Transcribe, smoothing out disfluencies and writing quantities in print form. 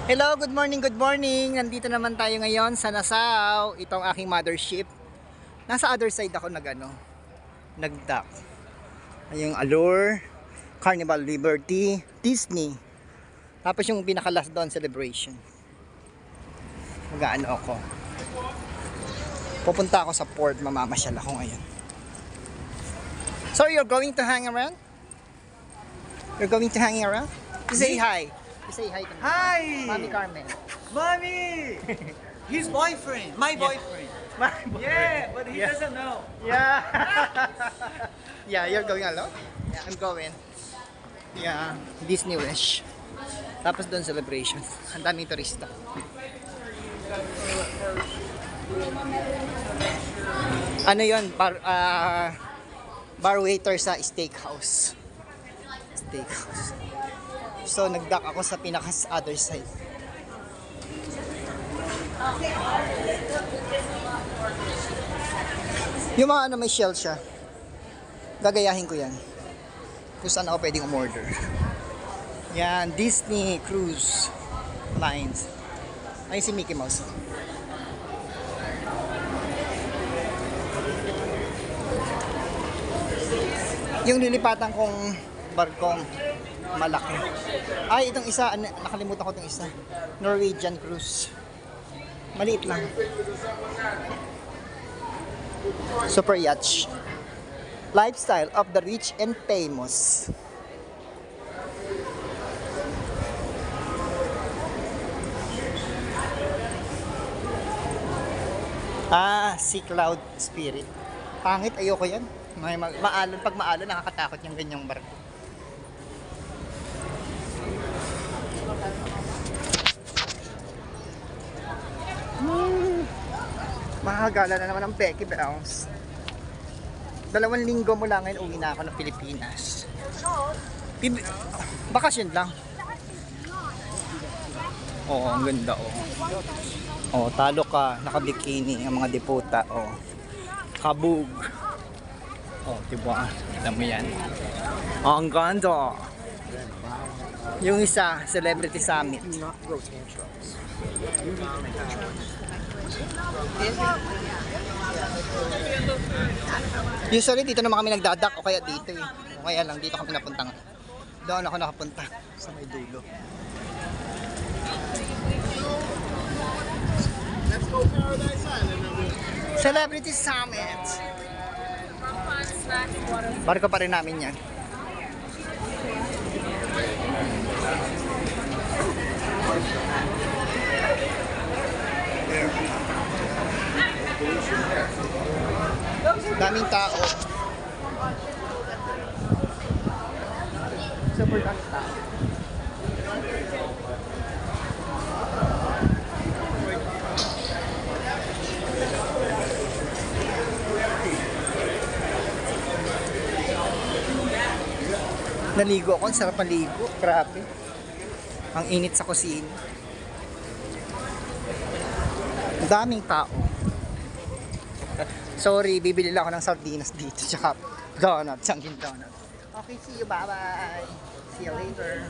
Hello, good morning, good morning. Nandito naman tayo ngayon sa Nassau. Ito ang aking mothership. Nasa other side ako nag-dock. Yung Allure, Carnival Liberty, Disney. Tapos yung pinaka-last doon, Celebration. Mag-ano ako. Pupunta ako sa port, mamamasyal ako ngayon. So you're going to hang around? You're going to hang around? Say hi. Say hi to me. Hi! Mami Carmen. Mommy! His boyfriend. My boyfriend. Yeah, but he doesn't know. Yeah. Yeah, you're going alone? Yeah, I'm going. Yeah, Disney Wish. Tapos doon Celebration. Ang daming turista. Ano yun? Bar waiter sa steakhouse. Steakhouse. So, nag-dock ako sa pinaka-other side. Yung mga may shell siya, gagayahin ko yan. Kung saan ako pwedeng umorder. Yan, Disney Cruise Lines. Ayun si Mickey Mouse. Yung lilipatan kong barkong malaki. Ay, itong isa, nakalimutan ko itong isa. Norwegian Cruise. Maliit lang. Super yacht. Lifestyle of the rich and famous. Sea Cloud Spirit. Pangit, ayoko yan. Maalon, pag maalon, nakakatakot yung ganyang barko. Makakagala na naman ang Becky Bounce. 2 linggo mula ngayon uwi na ako ng Pilipinas. Bakasyon lang. Oo, ang ganda oh. Talo ka, naka-bikini ang mga deputa kabug. Diba? Kita mo yan. Ang ganda. Yung isa, Celebrity Summit. Usually dito naman kami nagdadak o kaya dito O kaya lang dito kami napunta. Doon ako nakapunta sa may dulo. Let's go Paradise Island. Celebrity Summit. Barko pa rin namin yan. Daming tao. Super daming tao. Naligo ako, ang sarap maligo. Grabe. Ang init sa kusina. Daming tao. Sorry, bibili lang ako ng sardinas dito. Tsaka donut, Dunkin' Donut. Okay, see you. Bye-bye. See you later.